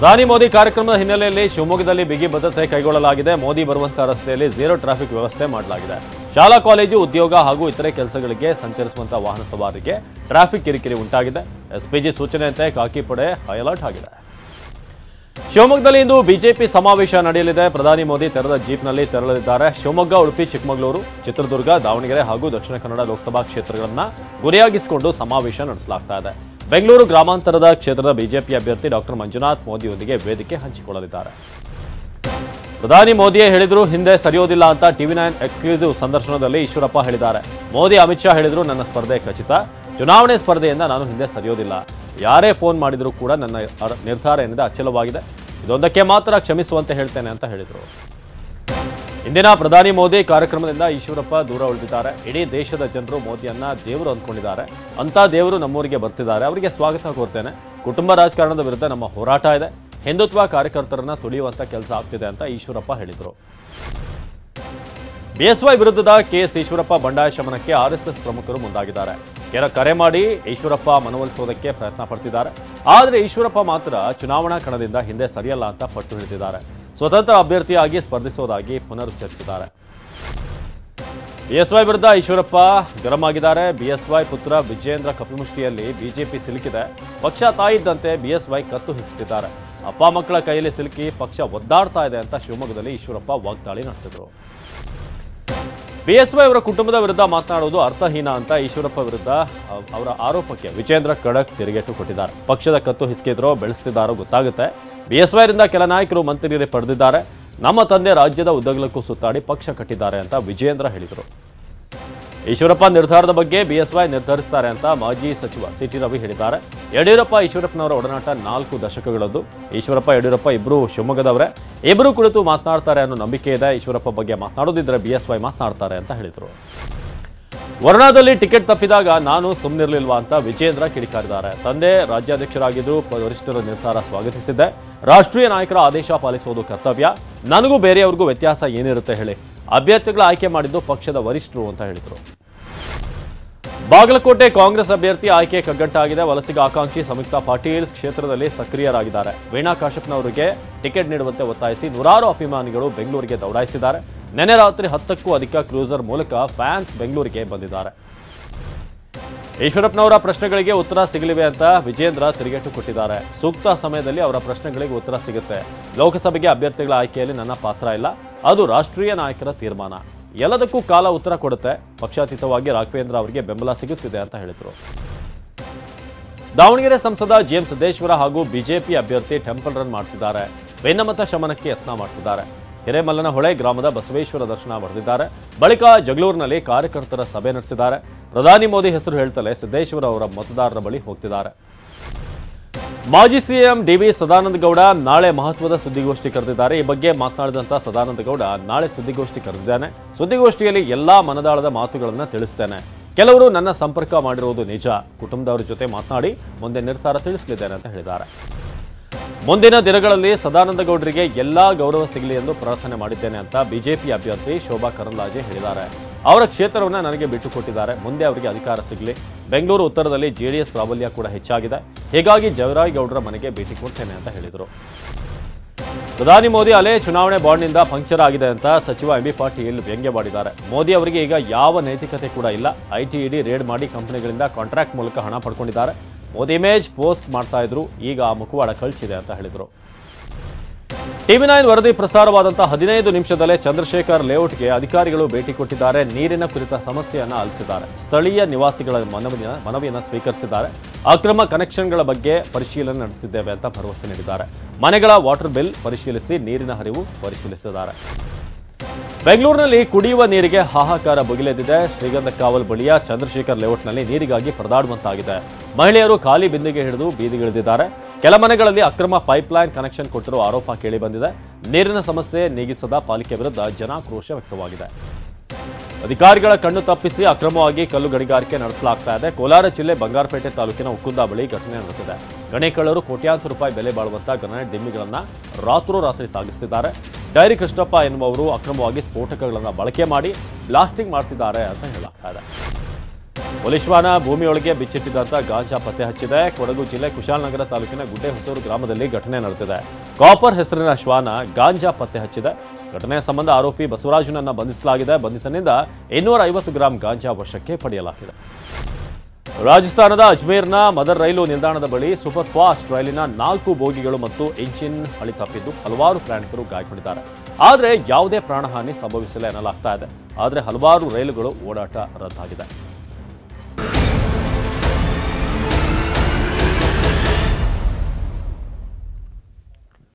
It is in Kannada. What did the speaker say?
ಪ್ರಧಾನಿ ಮೋದಿ ಕಾರ್ಯಕ್ರಮದ ಹಿನ್ನೆಲೆಯಲ್ಲಿ ಶಿವಮೊಗ್ಗದಲ್ಲಿ ಬಿಗಿ ಭದ್ರತೆ ಕೈಗೊಳ್ಳಲಾಗಿದೆ. ಮೋದಿ ಬರುವಂತಹ ರಸ್ತೆಯಲ್ಲಿ ಝೀರೋ ಟ್ರಾಫಿಕ್ ವ್ಯವಸ್ಥೆ ಮಾಡಲಾಗಿದೆ. ಶಾಲಾ ಕಾಲೇಜು, ಉದ್ಯೋಗ ಹಾಗೂ ಇತರೆ ಕೆಲಸಗಳಿಗೆ ಸಂಚರಿಸುವಂತಹ ವಾಹನ ಸವಾರರಿಗೆ ಟ್ರಾಫಿಕ್ ಕಿರಿಕಿರಿ ಉಂಟಾಗಿದೆ. ಎಸ್ಪಿಜಿ ಸೂಚನೆಯಂತೆ ಖಾಕಿ ಪಡೆ ಹೈ ಅಲರ್ಟ್ ಆಗಿದೆ. ಶಿವಮೊಗ್ಗದಲ್ಲಿ ಇಂದು ಬಿಜೆಪಿ ಸಮಾವೇಶ ನಡೆಯಲಿದೆ. ಪ್ರಧಾನಿ ಮೋದಿ ತೆರೆದ ಜೀಪ್ನಲ್ಲಿ ತೆರಳಲಿದ್ದಾರೆ. ಶಿವಮೊಗ್ಗ, ಉಡುಪಿ, ಚಿಕ್ಕಮಗಳೂರು, ಚಿತ್ರದುರ್ಗ, ದಾವಣಗೆರೆ ಹಾಗೂ ದಕ್ಷಿಣ ಕನ್ನಡ ಲೋಕಸಭಾ ಕ್ಷೇತ್ರಗಳನ್ನು ಗುರಿಯಾಗಿಸಿಕೊಂಡು ಸಮಾವೇಶ ನಡೆಸಲಾಗ್ತಾ ಇದೆ. ಬೆಂಗಳೂರು ಗ್ರಾಮಾಂತರದ ಕ್ಷೇತ್ರದ ಬಿಜೆಪಿ ಅಭ್ಯರ್ಥಿ ಡಾಕ್ಟರ್ ಮಂಜುನಾಥ್ ಮೋದಿಯೊಂದಿಗೆ ವೇದಿಕೆ ಹಂಚಿಕೊಳ್ಳಲಿದ್ದಾರೆ. ಪ್ರಧಾನಿ ಮೋದಿಯೇ ಹೇಳಿದ್ರು ಹಿಂದೆ ಸರಿಯೋದಿಲ್ಲ ಅಂತ TV9 ಎಕ್ಸ್ಕ್ಲೂಸಿವ್ ಸಂದರ್ಶನದಲ್ಲಿ ಈಶ್ವರಪ್ಪ ಹೇಳಿದ್ದಾರೆ. ಮೋದಿ, ಅಮಿತ್ ಶಾ ಹೇಳಿದ್ರು ನನ್ನ ಸ್ಪರ್ಧೆ ಖಚಿತ. ಚುನಾವಣೆ ಸ್ಪರ್ಧೆಯಿಂದ ನಾನು ಹಿಂದೆ ಸರಿಯೋದಿಲ್ಲ. ಯಾರೇ ಫೋನ್ ಮಾಡಿದ್ರು ಕೂಡ ನನ್ನ ನಿರ್ಧಾರ ಏನಿದೆ ಅಚಲವಾಗಿದೆ. ಇದೊಂದಕ್ಕೆ ಮಾತ್ರ ಕ್ಷಮಿಸುವಂತೆ ಹೇಳ್ತೇನೆ ಅಂತ ಹೇಳಿದರು. ಇಂದಿನ ಪ್ರಧಾನಿ ಮೋದಿ ಕಾರ್ಯಕ್ರಮದಿಂದ ಈಶ್ವರಪ್ಪ ದೂರ ಉಳಿದಿದ್ದಾರೆ. ಇಡೀ ದೇಶದ ಜನರು ಮೋದಿಯನ್ನ ದೇವರು ಅಂದ್ಕೊಂಡಿದ್ದಾರೆ. ಅಂತ ದೇವರು ನಮ್ಮೂರಿಗೆ ಬರ್ತಿದ್ದಾರೆ. ಅವರಿಗೆ ಸ್ವಾಗತ ಕೋರ್ತೇನೆ. ಕುಟುಂಬ ರಾಜಕಾರಣದ ವಿರುದ್ಧ ನಮ್ಮ ಹೋರಾಟ ಇದೆ. ಹಿಂದುತ್ವ ಕಾರ್ಯಕರ್ತರನ್ನ ತುಳಿಯುವಂತ ಕೆಲಸ ಆಗ್ತಿದೆ ಅಂತ ಈಶ್ವರಪ್ಪ ಹೇಳಿದರು. BSY ವಿರುದ್ಧದ KS ಈಶ್ವರಪ್ಪ ಬಂಡಾಯ ಶಮನಕ್ಕೆ RSS ಪ್ರಮುಖರು ಮುಂದಾಗಿದ್ದಾರೆ. ಕರೆ ಮಾಡಿ ಈಶ್ವರಪ್ಪ ಮನವೊಲಿಸೋದಕ್ಕೆ ಪ್ರಯತ್ನ ಪಡ್ತಿದ್ದಾರೆ. ಆದರೆ ಈಶ್ವರಪ್ಪ ಮಾತ್ರ ಚುನಾವಣಾ ಕಣದಿಂದ ಹಿಂದೆ ಸರಿಯಲ್ಲ ಅಂತ ಪಟ್ಟು ಹಿಡಿದಿದ್ದಾರೆ. ಸ್ವತಂತ್ರ ಅಭ್ಯರ್ಥಿಯಾಗಿ ಸ್ಪರ್ಧಿಸೋದಾಗಿ ಪುನರುಚ್ಚರಿಸಿದ್ದಾರೆ. BSY ವಿರುದ್ಧ ಈಶ್ವರಪ್ಪ ಗರಂ ಆಗಿದ್ದಾರೆ. BSY ಪುತ್ರ ವಿಜೇಂದ್ರ ಕಪಿಮುಷ್ಟಿಯಲ್ಲಿ ಬಿಜೆಪಿ ಸಿಲುಕಿದೆ. ಪಕ್ಷ ತಾಯಿದ್ದಂತೆ BSY ಕತ್ತು ಹಿಸುತ್ತಿದ್ದಾರೆ. ಅಪ್ಪ ಮಕ್ಕಳ ಕೈಯಲ್ಲಿ ಸಿಲುಕಿ ಪಕ್ಷ ಒದ್ದಾಡ್ತಾ ಇದೆ ಅಂತ ಶಿವಮೊಗ್ಗದಲ್ಲಿ ಈಶ್ವರಪ್ಪ ವಾಗ್ದಾಳಿ ನಡೆಸಿದರು. BSY ಅವರ ಕುಟುಂಬದ ವಿರುದ್ಧ ಮಾತನಾಡುವುದು ಅರ್ಥಹೀನ ಅಂತ ಈಶ್ವರಪ್ಪ ವಿರುದ್ಧ ಅವರ ಆರೋಪಕ್ಕೆ ವಿಜೇಂದ್ರ ಖಡಕ್ ತಿರುಗೇಟು ಕೊಟ್ಟಿದ್ದಾರೆ. ಪಕ್ಷದ ಕತ್ತು ಹಿಸುಕಿದ್ರೋ ಬೆಳೆಸ್ತಿದ್ದಾರೋ ಗೊತ್ತಾಗುತ್ತೆ. BSY ರಿಂದ ಕೆಲ ನಾಯಕರು ಮಂತ್ರಿರೇ ಪಡೆದಿದ್ದಾರೆ. ನಮ್ಮ ತಂದೆ ರಾಜ್ಯದ ಉದ್ದಗಲಕ್ಕೂ ಸುತ್ತಾಡಿ ಪಕ್ಷ ಕಟ್ಟಿದ್ದಾರೆ ಅಂತ ವಿಜೇಂದ್ರ ಹೇಳಿದರು. ಈಶ್ವರಪ್ಪ ನಿರ್ಧಾರದ ಬಗ್ಗೆ BSY ನಿರ್ಧರಿಸುತ್ತಾರೆ ಅಂತ ಮಾಜಿ ಸಚಿವ CT ರವಿ ಹೇಳಿದ್ದಾರೆ. ಯಡಿಯೂರಪ್ಪ ಈಶ್ವರಪ್ಪನವರ ಒಡನಾಟ 4 ದಶಕಗಳದ್ದು. ಈಶ್ವರಪ್ಪ ಯಡಿಯೂರಪ್ಪ ಇಬ್ಬರು ಶಿವಮೊಗ್ಗದವರೇ. ಇಬ್ಬರು ಕುಳಿತು ಮಾತನಾಡ್ತಾರೆ ಅನ್ನೋ ನಂಬಿಕೆ ಇದೆ. ಈಶ್ವರಪ್ಪ ಬಗ್ಗೆ ಮಾತನಾಡೋದಿದ್ರೆ BSY ಮಾತನಾಡ್ತಾರೆ ಅಂತ ಹೇಳಿದರು. ವರ್ಣಾದಲ್ಲಿ ಟಿಕೆಟ್ ತಪ್ಪಿದಾಗ ನಾನು ಸುಮ್ಮನಿರಲಿಲ್ವಾ ಅಂತ ವಿಜೇಂದ್ರ ಕಿಡಿಕಾರಿದ್ದಾರೆ. ತಂದೆ ರಾಜ್ಯಾಧ್ಯಕ್ಷರಾಗಿದ್ದು ವರಿಷ್ಠರ ನಿರ್ಧಾರ ಸ್ವಾಗತಿಸಿದ್ದೆ. ರಾಷ್ಟ್ರೀಯ ನಾಯಕರ ಆದೇಶ ಪಾಲಿಸುವುದು ಕರ್ತವ್ಯ. ನನಗೂ ಬೇರೆಯವ್ರಿಗೂ ವ್ಯತ್ಯಾಸ ಏನಿರುತ್ತೆ ಹೇಳಿ. ಅಭ್ಯರ್ಥಿಗಳ ಆಯ್ಕೆ ಮಾಡಿದ್ದು ಪಕ್ಷದ ವರಿಷ್ಠರು ಅಂತ ಹೇಳಿದರು. ಬಾಗಲಕೋಟೆ ಕಾಂಗ್ರೆಸ್ ಅಭ್ಯರ್ಥಿ ಆಯ್ಕೆ ಕಗ್ಗಂಟಾಗಿದೆ. ವಲಸಿಗ ಆಕಾಂಕ್ಷಿ ಸಂಯುಕ್ತ ಪಾಟೀಲ್ ಕ್ಷೇತ್ರದಲ್ಲಿ ಸಕ್ರಿಯರಾಗಿದ್ದಾರೆ. ವೀಣಾ ಕಾಶ್ಯಪ್ನವರಿಗೆ ಟಿಕೆಟ್ ನೀಡುವಂತೆ ಒತ್ತಾಯಿಸಿ ನೂರಾರು ಅಭಿಮಾನಿಗಳು ಬೆಂಗಳೂರಿಗೆ ದೌಡಾಯಿಸಿದ್ದಾರೆ. ನೆನ್ನೆ ರಾತ್ರಿ 10ಕ್ಕೂ ಅಧಿಕ ಕ್ರೂಸರ್ ಮೂಲಕ ಫ್ಯಾನ್ಸ್ ಬೆಂಗಳೂರಿಗೆ ಬಂದಿದ್ದಾರೆ. ಈಶ್ವರಪ್ಪನವರ ಪ್ರಶ್ನೆಗಳಿಗೆ ಉತ್ತರ ಸಿಗಲಿವೆ ಅಂತ ವಿಜೇಂದ್ರ ತಿರುಗೇಟು ಕೊಟ್ಟಿದ್ದಾರೆ. ಸೂಕ್ತ ಸಮಯದಲ್ಲಿ ಅವರ ಪ್ರಶ್ನೆಗಳಿಗೆ ಉತ್ತರ ಸಿಗುತ್ತೆ. ಲೋಕಸಭೆಗೆ ಅಭ್ಯರ್ಥಿಗಳ ಆಯ್ಕೆಯಲ್ಲಿ ನನ್ನ ಪಾತ್ರ ಇಲ್ಲ. ಅದು ರಾಷ್ಟ್ರೀಯ ನಾಯಕರ ತೀರ್ಮಾನ. ಎಲ್ಲದಕ್ಕೂ ಕಾಲ ಉತ್ತರ ಕೊಡುತ್ತೆ. ಪಕ್ಷಾತೀತವಾಗಿ ರಾಘವೇಂದ್ರ ಅವರಿಗೆ ಬೆಂಬಲ ಸಿಗುತ್ತಿದೆ ಅಂತ ಹೇಳಿದರು. ದಾವಣಗೆರೆ ಸಂಸದ GM ಸಿದ್ದೇಶ್ವರ ಹಾಗೂ ಬಿಜೆಪಿ ಅಭ್ಯರ್ಥಿ ಟೆಂಪಲ್ ರನ್ ಮಾಡ್ತಿದ್ದಾರೆ. ಭಿನ್ನಮತ ಶಮನಕ್ಕೆ ಯತ್ನ ಮಾಡ್ತಿದ್ದಾರೆ. ಹಿರೇಮಲ್ಲನಹೊಳೆ ಗ್ರಾಮದ ಬಸವೇಶ್ವರ ದರ್ಶನ ಬರೆದಿದ್ದಾರೆ. ಬಳಿಕ ಜಗಳೂರಿನಲ್ಲಿ ಕಾರ್ಯಕರ್ತರ ಸಭೆ ನಡೆಸಿದ್ದಾರೆ. ಪ್ರಧಾನಿ ಮೋದಿ ಹೆಸರು ಹೇಳ್ತಲೇ ಸಿದ್ದೇಶ್ವರ ಅವರ ಮತದಾರರ ಬಳಿ ಹೋಗ್ತಿದ್ದಾರೆ. ಮಾಜಿ CM DV ಸದಾನಂದ ಗೌಡ ನಾಳೆ ಮಹತ್ವದ ಸುದ್ದಿಗೋಷ್ಠಿ ಕರೆದಿದ್ದಾರೆ. ಈ ಬಗ್ಗೆ ಮಾತನಾಡಿದಂಥ ಸದಾನಂದ ಗೌಡ ನಾಳೆ ಸುದ್ದಿಗೋಷ್ಠಿ ಕರೆದಿದ್ದಾನೆ. ಸುದ್ದಿಗೋಷ್ಠಿಯಲ್ಲಿ ಎಲ್ಲಾ ಮನದಾಳದ ಮಾತುಗಳನ್ನು ತಿಳಿಸ್ತೇನೆ. ಕೆಲವರು ನನ್ನ ಸಂಪರ್ಕ ಮಾಡಿರುವುದು ನಿಜ. ಕುಟುಂಬದವರ ಜೊತೆ ಮಾತನಾಡಿ ಮುಂದೆ ನಿರ್ಧಾರ ತಿಳಿಸಲಿದ್ದೇನೆ ಅಂತ ಹೇಳಿದ್ದಾರೆ. ಮುಂದಿನ ದಿನಗಳಲ್ಲಿ ಸದಾನಂದ ಗೌಡರಿಗೆ ಎಲ್ಲಾ ಗೌರವ ಸಿಗಲಿ ಎಂದು ಪ್ರಾರ್ಥನೆ ಮಾಡಿದ್ದೇನೆ ಅಂತ ಬಿಜೆಪಿ ಅಭ್ಯರ್ಥಿ ಶೋಭಾ ಕರಂದ್ಲಾಜೆ ಹೇಳಿದ್ದಾರೆ. ಅವರ ಕ್ಷೇತ್ರವನ್ನು ನನಗೆ ಬಿಟ್ಟುಕೊಟ್ಟಿದ್ದಾರೆ. ಮುಂದೆ ಅವರಿಗೆ ಅಧಿಕಾರ ಸಿಗಲಿ. ಬೆಂಗಳೂರು ಉತ್ತರದಲ್ಲಿ JDS ಪ್ರಾಬಲ್ಯ ಕೂಡ ಹೆಚ್ಚಾಗಿದೆ. ಹೀಗಾಗಿ ಜವರಾಯಗೌಡರ ಮನೆಗೆ ಭೇಟಿ ಕೊಡ್ತೇನೆ ಅಂತ ಹೇಳಿದರು. ಪ್ರಧಾನಿ ಮೋದಿ ಅಲೆ ಚುನಾವಣೆ ಬಾಂಡ್ನಿಂದ ಪಂಕ್ಚರ್ ಆಗಿದೆ ಅಂತ ಸಚಿವ MB ಪಾಟೀಲ್ ವ್ಯಂಗ್ಯವಾಡಿದ್ದಾರೆ. ಮೋದಿ ಅವರಿಗೆ ಈಗ ಯಾವ ನೈತಿಕತೆ ಕೂಡ ಇಲ್ಲ. IT ED ರೇಡ್ ಮಾಡಿ ಕಂಪನಿಗಳಿಂದ ಕಾಂಟ್ರಾಕ್ಟ್ ಮೂಲಕ ಹಣ ಪಡ್ಕೊಂಡಿದ್ದಾರೆ. ಮೋದಿ ಇಮೇಜ್ ಪೋಸ್ಟ್ ಮಾಡ್ತಾ ಇದ್ರು. ಈಗ ಆ ಮುಖವಾಡ ಕಳಿಸಿದೆ ಅಂತ ಹೇಳಿದರು. TV9 ವರದಿ ಪ್ರಸಾರವಾದಂತಹ 15 ನಿಮಿಷದಲ್ಲೇ ಚಂದ್ರಶೇಖರ್ ಲೇಔಟ್ಗೆ ಅಧಿಕಾರಿಗಳು ಭೇಟಿ ಕೊಟ್ಟಿದ್ದಾರೆ. ನೀರಿನ ಕುರಿತ ಸಮಸ್ಯೆಯನ್ನು ಆಲಿಸಿದ್ದಾರೆ. ಸ್ಥಳೀಯ ನಿವಾಸಿಗಳ ಮನವಿಯನ್ನು ಸ್ವೀಕರಿಸಿದ್ದಾರೆ. ಅಕ್ರಮ ಕನೆಕ್ಷನ್ಗಳ ಬಗ್ಗೆ ಪರಿಶೀಲನೆ ನಡೆಸುತ್ತಿದ್ದೇವೆ ಅಂತ ಭರವಸೆ ನೀಡಿದ್ದಾರೆ. ಮನೆಗಳ ವಾಟರ್ ಬಿಲ್ ಪರಿಶೀಲಿಸಿ ನೀರಿನ ಹರಿವು ಪರಿಶೀಲಿಸಿದ್ದಾರೆ. ಬೆಂಗಳೂರಿನಲ್ಲಿ ಕುಡಿಯುವ ನೀರಿಗೆ ಹಾಹಾಕಾರ ಭುಗಿಲೆದ್ದಿದೆ. ಶ್ರೀಗಂಧಕಾವಲ್ ಬಳಿಯ ಚಂದ್ರಶೇಖರ್ ಲೇಔಟ್ನಲ್ಲಿ ನೀರಿಗಾಗಿ ಪರದಾಡುವಂತಾಗಿದೆ. ಮಹಿಳೆಯರು ಖಾಲಿ ಬಿಂದಿಗೆ ಹಿಡಿದು ಬೀದಿಗಿಳಿದಿದ್ದಾರೆ. ಕೆಲ ಮನೆಗಳಲ್ಲಿ ಅಕ್ರಮ ಪೈಪ್ಲೈನ್ ಕನೆಕ್ಷನ್ ಕೊಟ್ಟಿರುವ ಆರೋಪ ಕೇಳಿಬಂದಿದೆ. ನೀರಿನ ಸಮಸ್ಯೆ ನೀಗಿಸದ ಪಾಲಿಕೆ ವಿರುದ್ಧ ಜನಾಕ್ರೋಶ ವ್ಯಕ್ತವಾಗಿದೆ. ಅಧಿಕಾರಿಗಳ ಕಣ್ಣು ತಪ್ಪಿಸಿ ಅಕ್ರಮವಾಗಿ ಕಲ್ಲು ಗಣಿಗಾರಿಕೆ ನಡೆಸಲಾಗ್ತಾ ಇದೆ. ಕೋಲಾರ ಜಿಲ್ಲೆ ಬಂಗಾರಪೇಟೆ ತಾಲೂಕಿನ ಉಕ್ಕುಂದ ಬಳಿ ಘಟನೆ ನಡೆದಿದೆ. ಗಣಿ ಕಳ್ಳರು ಕೋಟ್ಯಾಂತರ ರೂಪಾಯಿ ಬೆಲೆ ಬಾಳುವಂತಹ ಗ್ರನೈಟ್ ದಿಮ್ಮಿಗಳನ್ನು ರಾತ್ರೋರಾತ್ರಿ ಸಾಗಿಸುತ್ತಿದ್ದಾರೆ. ಡೈರಿ ಕೃಷ್ಣಪ್ಪ ಎನ್ನುವವರು ಅಕ್ರಮವಾಗಿ ಸ್ಫೋಟಕಗಳನ್ನು ಬಳಕೆ ಮಾಡಿ ಬ್ಲಾಸ್ಟಿಂಗ್ ಮಾಡ್ತಿದ್ದಾರೆ ಅಂತ ಹೇಳಲಾಗ್ತಾ ಇದೆ. ಪೊಲೀಸ್ ವಾಹನ ಭೂಮಿಯೊಳಗೆ ಬಿಚ್ಚಿಟ್ಟಿದ್ದಂಥ ಗಾಂಜಾ ಪತ್ತೆ ಹಚ್ಚಿದೆ. ಕೊಡಗು ಜಿಲ್ಲೆ ಕುಶಾಲನಗರ ತಾಲೂಕಿನ ಗುಡ್ಡೆಹೊಸೂರು ಗ್ರಾಮದಲ್ಲಿ ಘಟನೆ ನಡೆದಿದೆ. ಕಾಪರ್ ಹೆಸರಿನ ಶ್ವಾನ ಗಾಂಜಾ ಪತ್ತೆ ಹಚ್ಚಿದೆ. ಘಟನೆಯ ಸಂಬಂಧ ಆರೋಪಿ ಬಸವರಾಜನನ್ನ ಬಂಧಿಸಲಾಗಿದೆ. ಬಂಧಿತನಿಂದ 250 ಗ್ರಾಂ ಗಾಂಜಾ ವಶಕ್ಕೆ ಪಡೆಯಲಾಗಿದೆ. ರಾಜಸ್ಥಾನದ ಅಜ್ಮೇರ್ನ ಮದರ್ ರೈಲು ನಿಲ್ದಾಣದ ಬಳಿ ಸೂಪರ್ ಫಾಸ್ಟ್ ರೈಲಿನ 4 ಬೋಗಿಗಳು ಮತ್ತು ಎಂಜಿನ್ ಹಳಿ ತಪ್ಪಿದ್ದು ಹಲವಾರು ಪ್ರಯಾಣಿಕರು ಗಾಯಗೊಂಡಿದ್ದಾರೆ. ಆದರೆ ಯಾವುದೇ ಪ್ರಾಣಹಾನಿ ಸಂಭವಿಸಿಲ್ಲ ಎನ್ನಲಾಗ್ತಾ ಇದೆ. ಆದರೆ ಹಲವಾರು ರೈಲುಗಳು ಓಡಾಟ ರದ್ದಾಗಿದೆ.